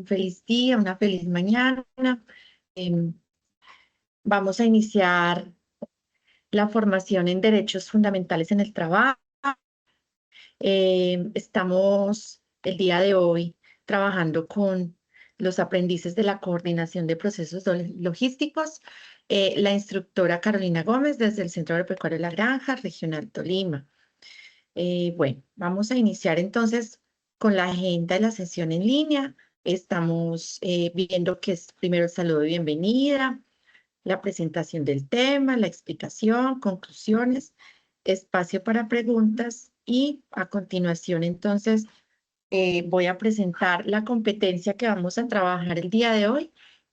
un feliz día, una feliz mañana. Em, Vamos a iniciar la formación en derechos fundamentales en el trabajo. Estamos el día de hoy trabajando con los aprendices de la coordinación de procesos logísticos, la instructora Carolina Gómez desde el Centro Agropecuario de La Granja, Regional Tolima. Bueno, vamos a iniciar entonces con la agenda de la sesión en línea. Estamos viendo que es primero el saludo de bienvenida, la presentación del tema, la explicación, conclusiones, espacio para preguntas y a continuación entonces voy a presentar la competencia que vamos a trabajar el día de hoy,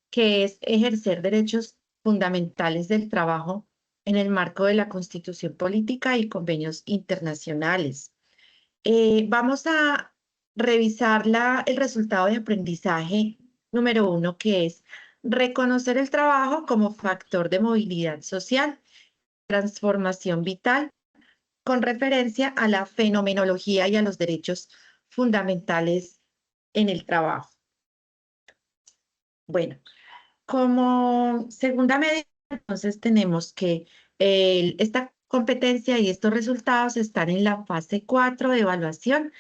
que es ejercer derechos fundamentales del trabajo en el marco de la Constitución Política y convenios internacionales. Vamos a revisar el resultado de aprendizaje número 1, que es reconocer el trabajo como factor de movilidad social, transformación vital, con referencia a la fenomenología y a los derechos fundamentales en el trabajo. Bueno, como segunda medida, entonces tenemos que esta competencia y estos resultados están en la fase 4 de evaluación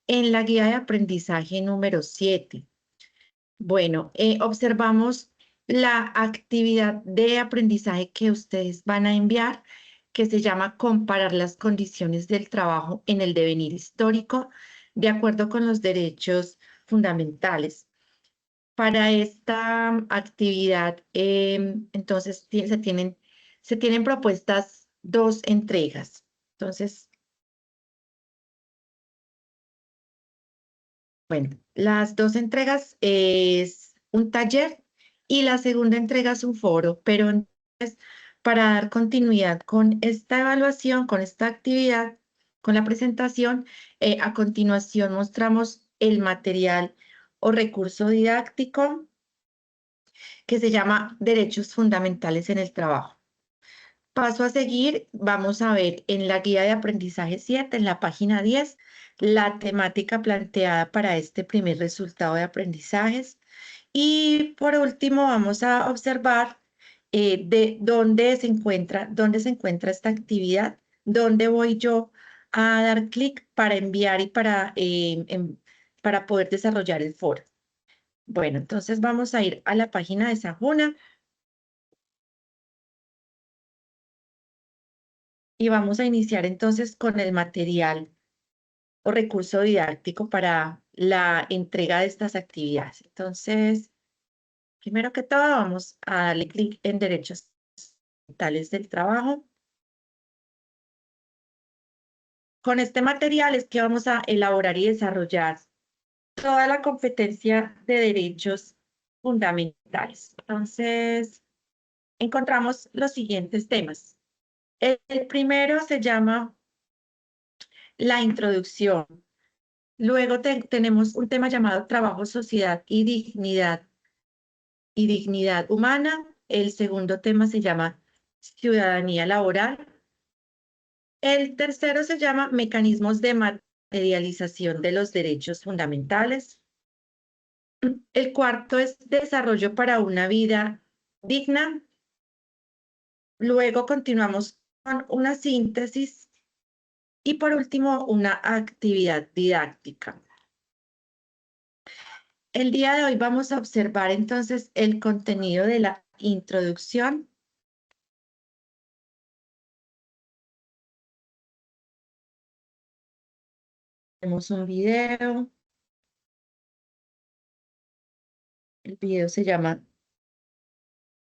en la guía de aprendizaje número 7. Bueno, observamos la actividad de aprendizaje que ustedes van a enviar, que se llama comparar las condiciones del trabajo en el devenir histórico de acuerdo con los derechos fundamentales. Para esta actividad, entonces, se tienen propuestas dos entregas. Entonces, bueno, las dos entregas es un taller y la segunda entrega es un foro, pero entonces, para dar continuidad con esta evaluación, con esta actividad, con la presentación, a continuación mostramos el material o recurso didáctico que se llama Derechos Fundamentales en el Trabajo. Paso a seguir, vamos a ver en la guía de aprendizaje 7, en la página 10, la temática planteada para este primer resultado de aprendizajes. Y por último, vamos a observar de dónde se encuentra esta actividad, dónde voy yo a dar clic para enviar y para poder desarrollar el foro. Bueno, entonces vamos a ir a la página de Sajuna y vamos a iniciar entonces con el material o recurso didáctico para la entrega de estas actividades. Entonces, primero que todo, vamos a darle clic en derechos fundamentales del trabajo. Con este material es que vamos a elaborar y desarrollar toda la competencia de derechos fundamentales. Entonces, encontramos los siguientes temas. El primero se llama la introducción. Luego tenemos un tema llamado trabajo, sociedad y dignidad humana. El segundo tema se llama ciudadanía laboral. El tercero se llama mecanismos de materialización de los derechos fundamentales. El cuarto es desarrollo para una vida digna. Luego continuamos con una síntesis y por último una actividad didáctica. El día de hoy vamos a observar entonces el contenido de la introducción. Tenemos un video. El video se llama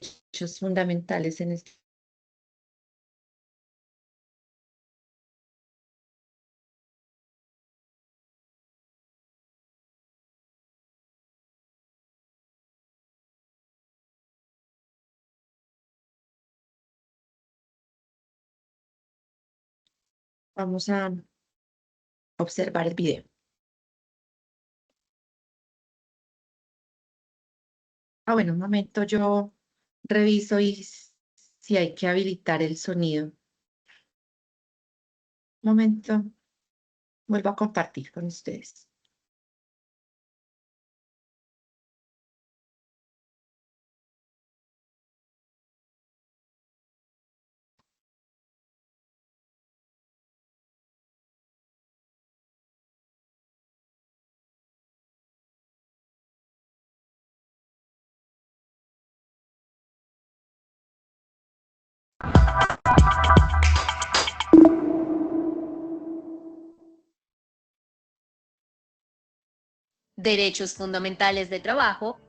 Derechos fundamentales en el... Vamos a observar el video. Ah, bueno, un momento, yo reviso y si hay que habilitar el sonido. Un momento, vuelvo a compartir con ustedes. Derechos fundamentales del trabajo.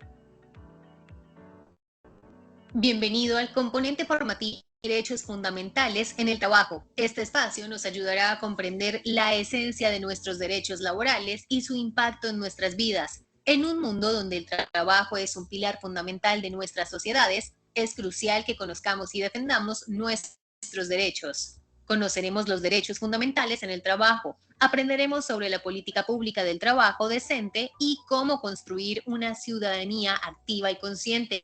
Bienvenido al componente formativo Derechos fundamentales en el trabajo. Este espacio nos ayudará a comprender la esencia de nuestros derechos laborales y su impacto en nuestras vidas. En un mundo donde el trabajo es un pilar fundamental de nuestras sociedades, es crucial que conozcamos y defendamos nuestros derechos. Conoceremos los derechos fundamentales en el trabajo, aprenderemos sobre la política pública del trabajo decente y cómo construir una ciudadanía activa y consciente.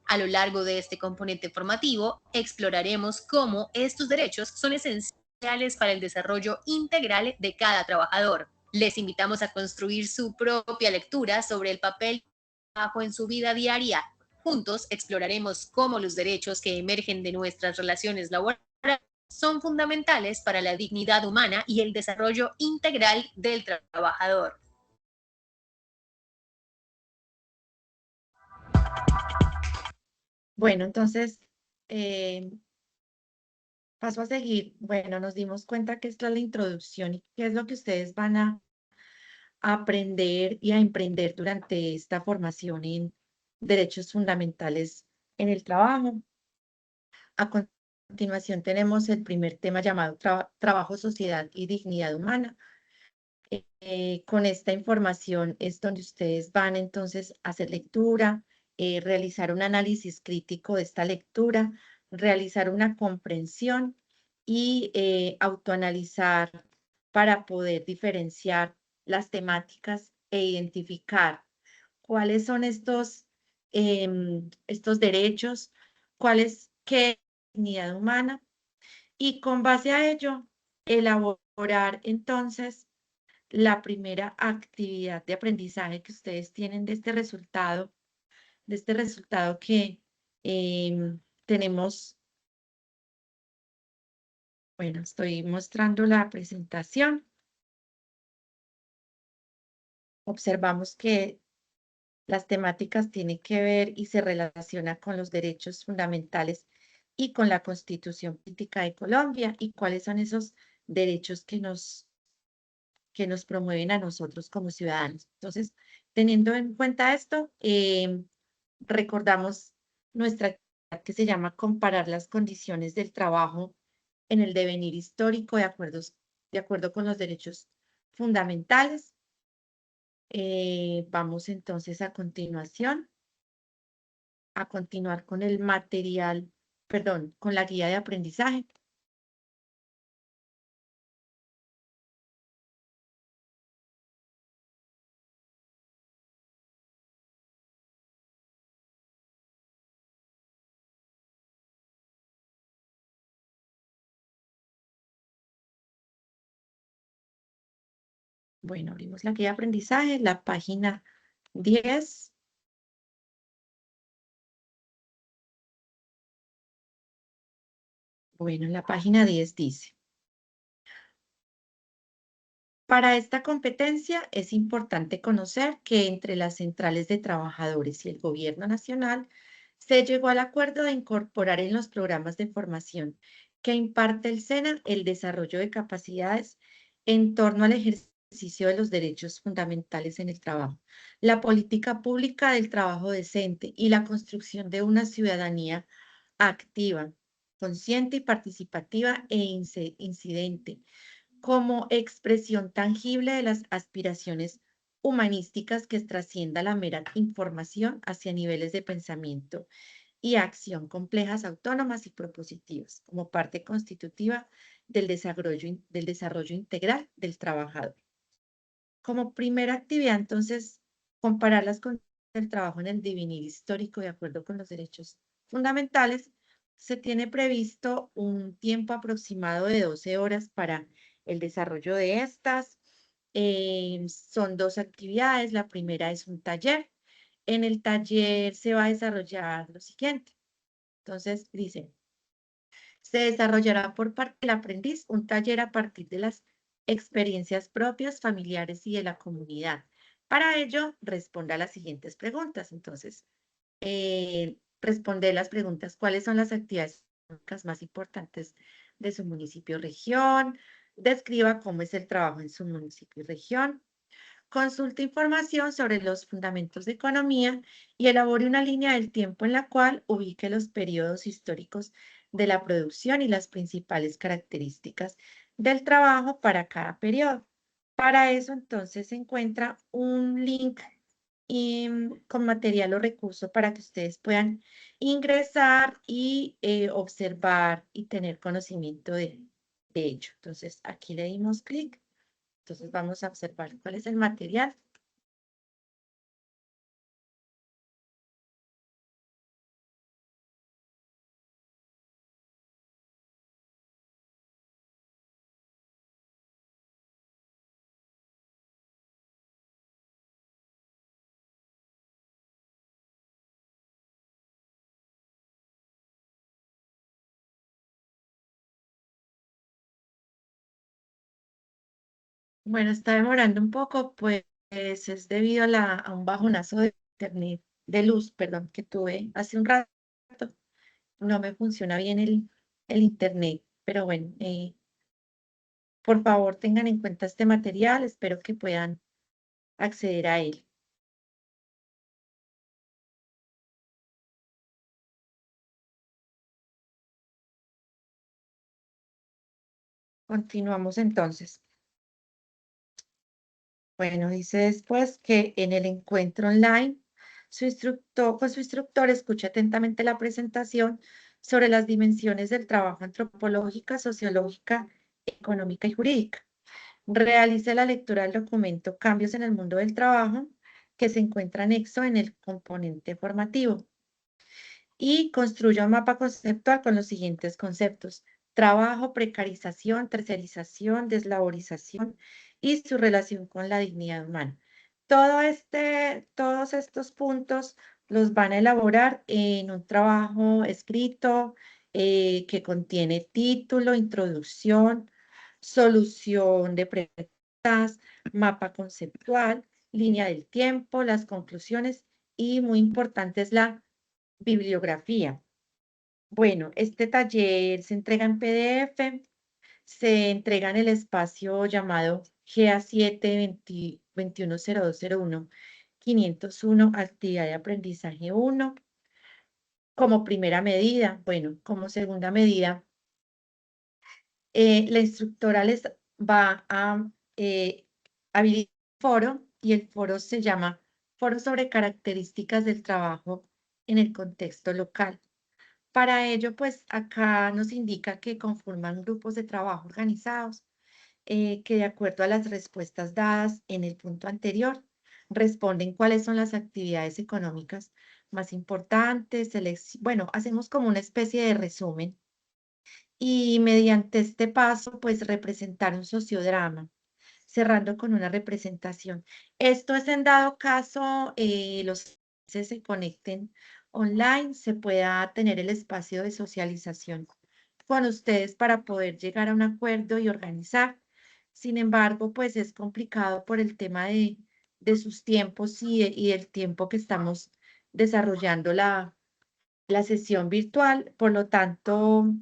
A lo largo de este componente formativo, exploraremos cómo estos derechos son esenciales para el desarrollo integral de cada trabajador. Les invitamos a construir su propia lectura sobre el papel del trabajo en su vida diaria. Juntos exploraremos cómo los derechos que emergen de nuestras relaciones laborales son fundamentales para la dignidad humana y el desarrollo integral del trabajador. Bueno, entonces, paso a seguir. Bueno, nos dimos cuenta que esta es la introducción y qué es lo que ustedes van a aprender y a emprender durante esta formación en derechos fundamentales en el trabajo. A continuación tenemos el primer tema llamado trabajo, sociedad y dignidad humana. Con esta información es donde ustedes van entonces a hacer lectura, realizar un análisis crítico de esta lectura, realizar una comprensión y autoanalizar para poder diferenciar las temáticas e identificar cuáles son estos derechos, qué es dignidad humana y con base a ello elaborar entonces la primera actividad de aprendizaje que ustedes tienen de este resultado que tenemos. Bueno, estoy mostrando la presentación. Observamos que las temáticas tienen que ver y se relaciona con los derechos fundamentales y con la Constitución Política de Colombia y cuáles son esos derechos que nos promueven a nosotros como ciudadanos. Entonces, teniendo en cuenta esto, recordamos nuestra actividad que se llama comparar las condiciones del trabajo en el devenir histórico de acuerdo con los derechos fundamentales. Vamos entonces a continuar con el material, perdón, con la guía de aprendizaje. Bueno, abrimos la guía de aprendizaje, la página 10. Bueno, en la página 10 dice: para esta competencia es importante conocer que entre las centrales de trabajadores y el gobierno nacional se llegó al acuerdo de incorporar en los programas de formación que imparte el SENA el desarrollo de capacidades en torno al ejercicio de los derechos fundamentales en el trabajo, la política pública del trabajo decente y la construcción de una ciudadanía activa, consciente y participativa e incidente como expresión tangible de las aspiraciones humanísticas que trascienda la mera información hacia niveles de pensamiento y acción complejas, autónomas y propositivas, como parte constitutiva del desarrollo integral del trabajador. Como primera actividad, entonces, compararlas con el trabajo en el devenir histórico de acuerdo con los derechos fundamentales, se tiene previsto un tiempo aproximado de 12 horas para el desarrollo de estas. Son dos actividades. La primera es un taller. En el taller se va a desarrollar lo siguiente. Entonces, dice, se desarrollará por parte del aprendiz un taller a partir de las experiencias propias, familiares y de la comunidad. Para ello, responda a las siguientes preguntas. Entonces, responde las preguntas: ¿cuáles son las actividades económicas más importantes de su municipio o región? Describa cómo es el trabajo en su municipio y región. Consulte información sobre los fundamentos de economía y elabore una línea del tiempo en la cual ubique los periodos históricos de la producción y las principales características del trabajo para cada periodo. Para eso, entonces, se encuentra un link con material o recurso para que ustedes puedan ingresar y observar y tener conocimiento de ello. Entonces, aquí le dimos clic. Entonces, vamos a observar cuál es el material. Bueno, está demorando un poco, pues es debido a, a un bajonazo de internet, de luz, perdón, que tuve hace un rato. No me funciona bien el internet, pero bueno, por favor tengan en cuenta este material, espero que puedan acceder a él. Continuamos entonces. Bueno, dice después que en el encuentro online, con su instructor escucha atentamente la presentación sobre las dimensiones del trabajo antropológica, sociológica, económica y jurídica. Realice la lectura del documento Cambios en el mundo del trabajo, que se encuentra anexo en el componente formativo. Y construya un mapa conceptual con los siguientes conceptos: trabajo, precarización, tercerización, deslaborización y su relación con la dignidad humana. Todos estos puntos los van a elaborar en un trabajo escrito que contiene título, introducción, solución de preguntas, mapa conceptual, línea del tiempo, las conclusiones y muy importante es la bibliografía. Bueno, este taller se entrega en PDF, se entrega en el espacio llamado GA7 210201 501, actividad de aprendizaje 1, como primera medida. Bueno, como segunda medida, la instructora les va a habilitar un foro y el foro se llama Foro sobre características del trabajo en el contexto local. Para ello, pues acá nos indica que conforman grupos de trabajo organizados, que de acuerdo a las respuestas dadas en el punto anterior, responden cuáles son las actividades económicas más importantes. Bueno, hacemos como una especie de resumen y mediante este paso, pues representar un sociodrama, cerrando con una representación. Esto es en dado caso los se conecten online, se pueda tener el espacio de socialización con ustedes para poder llegar a un acuerdo y organizar. Sin embargo, pues es complicado por el tema de sus tiempos y el tiempo que estamos desarrollando la sesión virtual. Por lo tanto,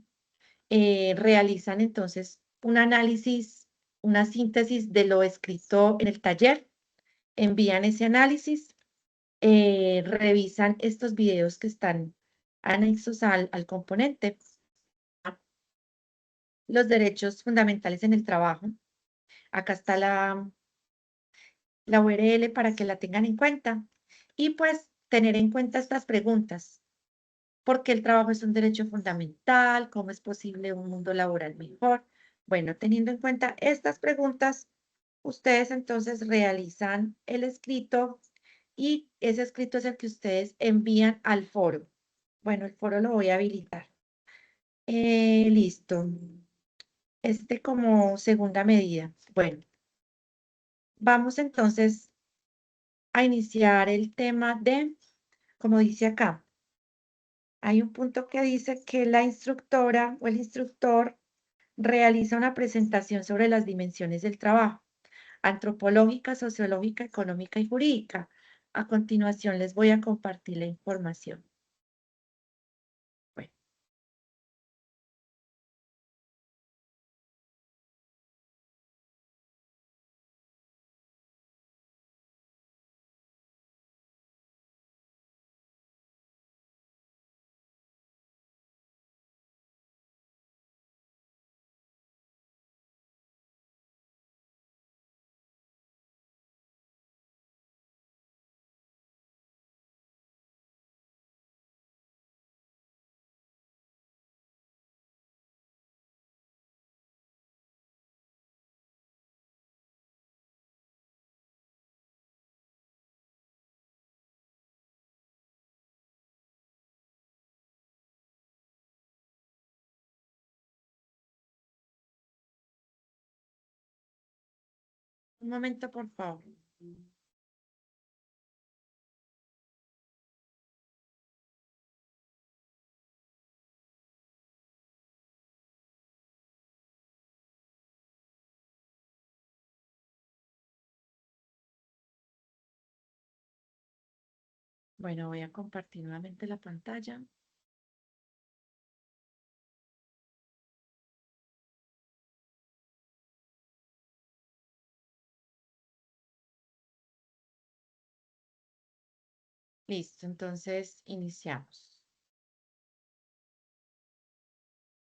realizan entonces un análisis, una síntesis de lo escrito en el taller, envían ese análisis, revisan estos videos que están anexos al componente, los derechos fundamentales en el trabajo. Acá está la URL para que la tengan en cuenta y pues tener en cuenta estas preguntas. ¿Por qué el trabajo es un derecho fundamental? ¿Cómo es posible un mundo laboral mejor? Bueno, teniendo en cuenta estas preguntas, ustedes entonces realizan el escrito y ese escrito es el que ustedes envían al foro. Bueno, el foro lo voy a habilitar. Listo. Este como segunda medida. Bueno, vamos entonces a iniciar el tema de, como dice acá, hay un punto que dice que la instructora o el instructor realiza una presentación sobre las dimensiones del trabajo, antropológica, sociológica, económica y jurídica. A continuación les voy a compartir la información. Bueno, Un momento, por favor. Bueno, voy a compartir nuevamente la pantalla. Listo, entonces iniciamos.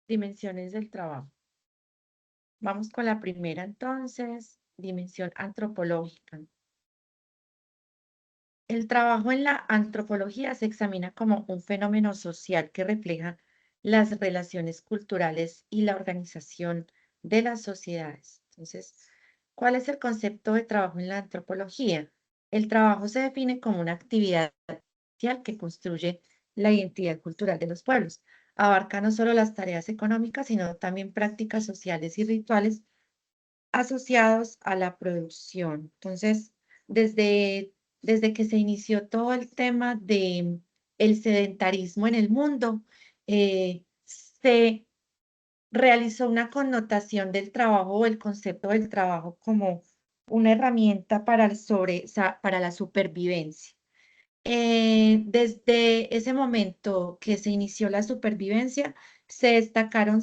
Dimensiones del trabajo. Vamos con la primera entonces, dimensión antropológica. El trabajo en la antropología se examina como un fenómeno social que refleja las relaciones culturales y la organización de las sociedades. Entonces, ¿cuál es el concepto de trabajo en la antropología? El trabajo se define como una actividad social que construye la identidad cultural de los pueblos. Abarca no solo las tareas económicas, sino también prácticas sociales y rituales asociados a la producción. Entonces, desde, desde que se inició todo el tema de el sedentarismo en el mundo, se realizó una connotación del trabajo o el concepto del trabajo como una herramienta para para la supervivencia. Desde ese momento que se inició la supervivencia, se destacaron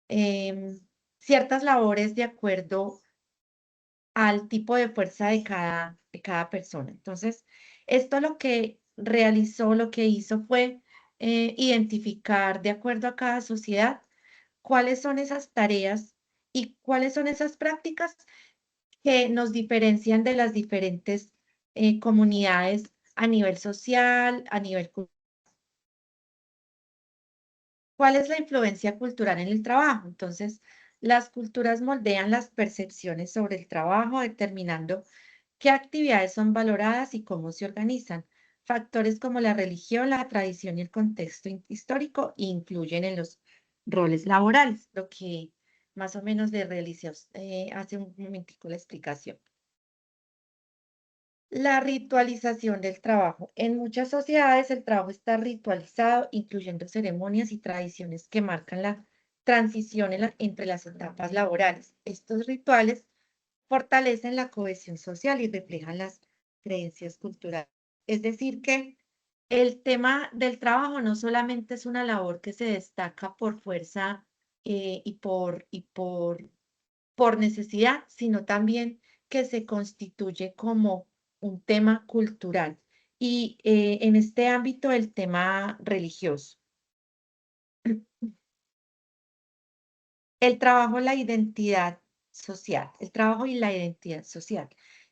em, ciertas labores de acuerdo al tipo de fuerza de cada persona. Entonces, esto lo que realizó, lo que hizo fue identificar de acuerdo a cada sociedad cuáles son esas tareas y cuáles son esas prácticas que nos diferencian de las diferentes comunidades a nivel social, a nivel cultural. ¿Cuál es la influencia cultural en el trabajo? Entonces, las culturas moldean las percepciones sobre el trabajo, determinando qué actividades son valoradas y cómo se organizan. Factores como la religión, la tradición y el contexto histórico influyen en los roles laborales, lo que más o menos le realicé hace un momentico la explicación. La ritualización del trabajo. En muchas sociedades el trabajo está ritualizado, incluyendo ceremonias y tradiciones que marcan la transición entre las etapas laborales. Estos rituales fortalecen la cohesión social y reflejan las creencias culturales. Es decir, que el tema del trabajo no solamente es una labor que se destaca por fuerza por necesidad, sino también que se constituye como un tema cultural. Y en este ámbito, el tema religioso. El trabajo, la identidad social, el trabajo y la identidad social.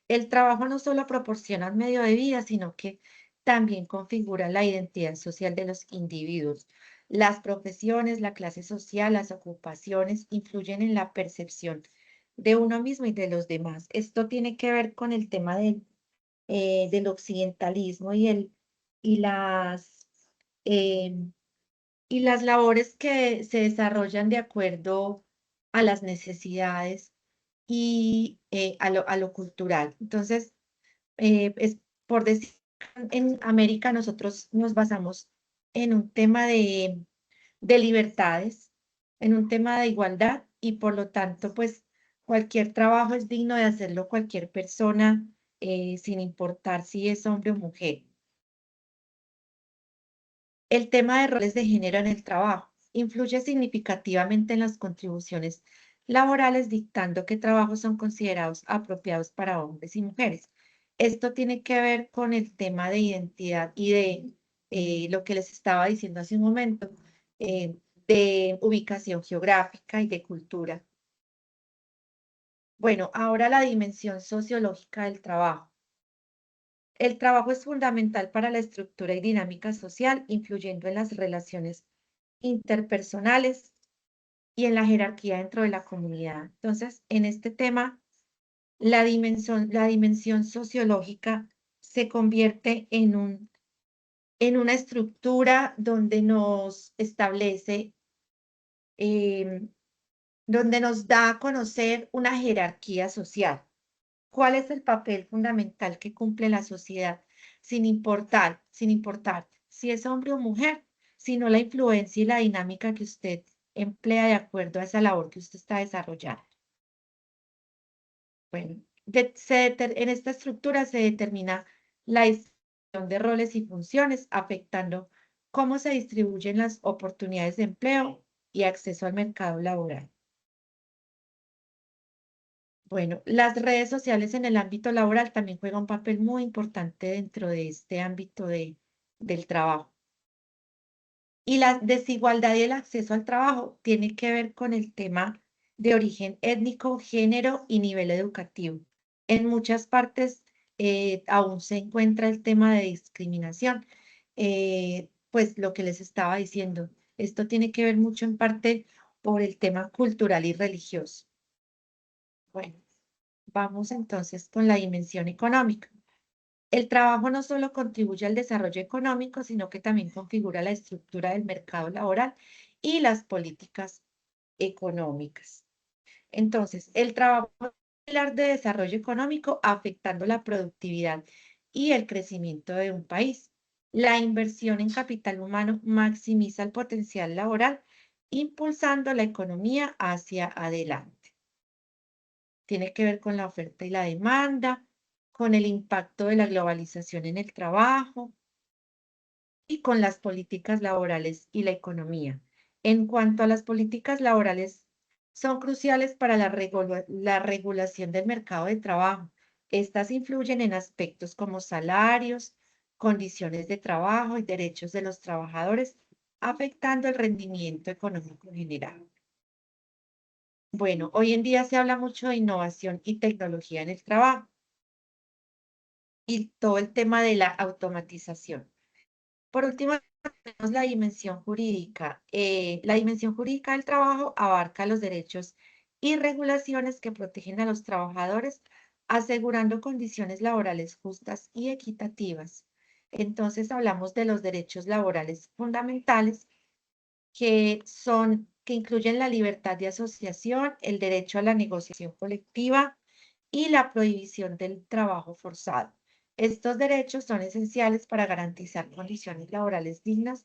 El trabajo no solo proporciona un medio de vida, sino que también configura la identidad social de los individuos. Las profesiones, la clase social, las ocupaciones influyen en la percepción de uno mismo y de los demás. Esto tiene que ver con el tema del occidentalismo y em, y las labores que se desarrollan de acuerdo a las necesidades y a lo cultural. Entonces, es por decir, en América nosotros nos basamos en un tema de libertades, en un tema de igualdad y por lo tanto, pues cualquier trabajo es digno de hacerlo cualquier persona, sin importar si es hombre o mujer. El tema de roles de género en el trabajo influye significativamente en las contribuciones laborales, dictando qué trabajos son considerados apropiados para hombres y mujeres. Esto tiene que ver con el tema de identidad y de lo que les estaba diciendo hace un momento, de ubicación geográfica y de cultura. Bueno, ahora la dimensión sociológica del trabajo. El trabajo es fundamental para la estructura y dinámica social, influyendo en las relaciones interpersonales y en la jerarquía dentro de la comunidad. Entonces, en este tema, la dimensión sociológica se convierte en una estructura donde nos establece donde nos da a conocer una jerarquía social. ¿Cuál es el papel fundamental que cumple la sociedad? Sin importar si es hombre o mujer, sino la influencia y la dinámica que usted emplea de acuerdo a esa labor que usted está desarrollando. Bueno, en esta estructura se determina la distribución de roles y funciones, afectando cómo se distribuyen las oportunidades de empleo y acceso al mercado laboral. Bueno, las redes sociales en el ámbito laboral también juegan un papel muy importante dentro de este ámbito del trabajo. Y la desigualdad y el acceso al trabajo tiene que ver con el tema de origen étnico, género y nivel educativo. En muchas partes aún se encuentra el tema de discriminación. Pues lo que les estaba diciendo, esto tiene que ver mucho en parte por el tema cultural y religioso. Bueno, vamos entonces con la dimensión económica. El trabajo no solo contribuye al desarrollo económico, sino que también configura la estructura del mercado laboral y las políticas económicas. Entonces, el trabajo es un pilar de desarrollo económico afectando la productividad y el crecimiento de un país. La inversión en capital humano maximiza el potencial laboral, impulsando la economía hacia adelante. Tiene que ver con la oferta y la demanda, con el impacto de la globalización en el trabajo y con las políticas laborales y la economía. En cuanto a las políticas laborales, son cruciales para la regulación del mercado de trabajo. Estas influyen en aspectos como salarios, condiciones de trabajo y derechos de los trabajadores, afectando el rendimiento económico general. Bueno, hoy en día se habla mucho de innovación y tecnología en el trabajo y todo el tema de la automatización. Por último, tenemos la dimensión jurídica. La dimensión jurídica del trabajo abarca los derechos y regulaciones que protegen a los trabajadores, asegurando condiciones laborales justas y equitativas. Entonces, hablamos de los derechos laborales fundamentales que incluyen la libertad de asociación, el derecho a la negociación colectiva y la prohibición del trabajo forzado. Estos derechos son esenciales para garantizar condiciones laborales dignas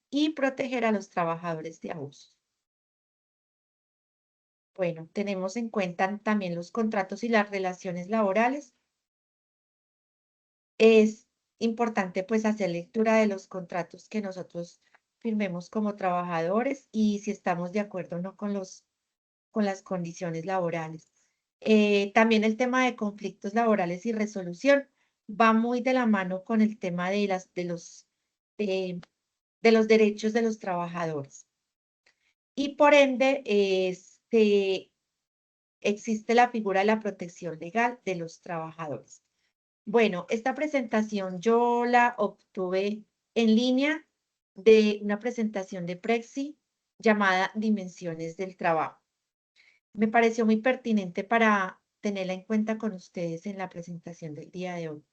y proteger a los trabajadores de abusos. Bueno, tenemos en cuenta también los contratos y las relaciones laborales. Es importante pues hacer lectura de los contratos que nosotros firmemos como trabajadores y si estamos de acuerdo o no con las condiciones laborales. También el tema de conflictos laborales y resolución va muy de la mano con el tema de, de los derechos de los trabajadores. Y por ende, existe la figura de la protección legal de los trabajadores. Bueno, esta presentación yo la obtuve en línea de una presentación de Prexi llamada Dimensiones del Trabajo. Me pareció muy pertinente para tenerla en cuenta con ustedes en la presentación del día de hoy.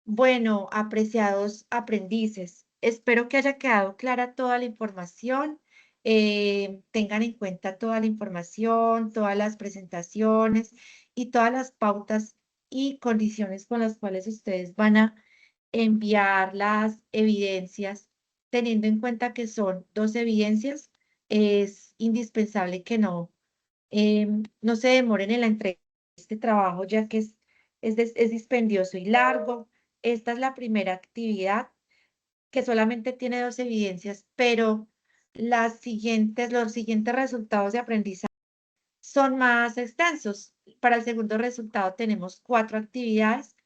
Bueno, apreciados aprendices, espero que haya quedado clara toda la información. Tengan en cuenta toda la información, todas las presentaciones y todas las pautas y condiciones con las cuales ustedes van a enviar las evidencias, teniendo en cuenta que son dos evidencias. Es indispensable que no se demoren en la entrega de este trabajo, ya que es dispendioso y largo. Esta es la primera actividad que solamente tiene dos evidencias, pero los siguientes resultados de aprendizaje son más extensos. Para el segundo resultado tenemos 4 actividades,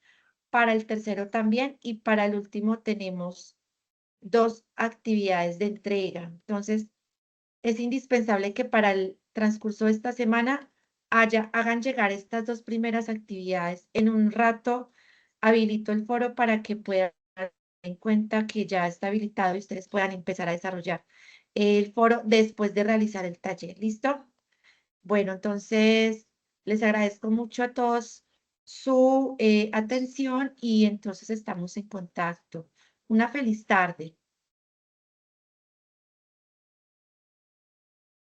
para el tercero también y para el último tenemos 2 actividades de entrega. Entonces, es indispensable que para el transcurso de esta semana hagan llegar estas 2 primeras actividades. En un rato habilito el foro para que puedan tener en cuenta que ya está habilitado y ustedes puedan empezar a desarrollar el foro después de realizar el taller. ¿Listo? Bueno, entonces les agradezco mucho a todos su atención y entonces estamos en contacto. Una feliz tarde.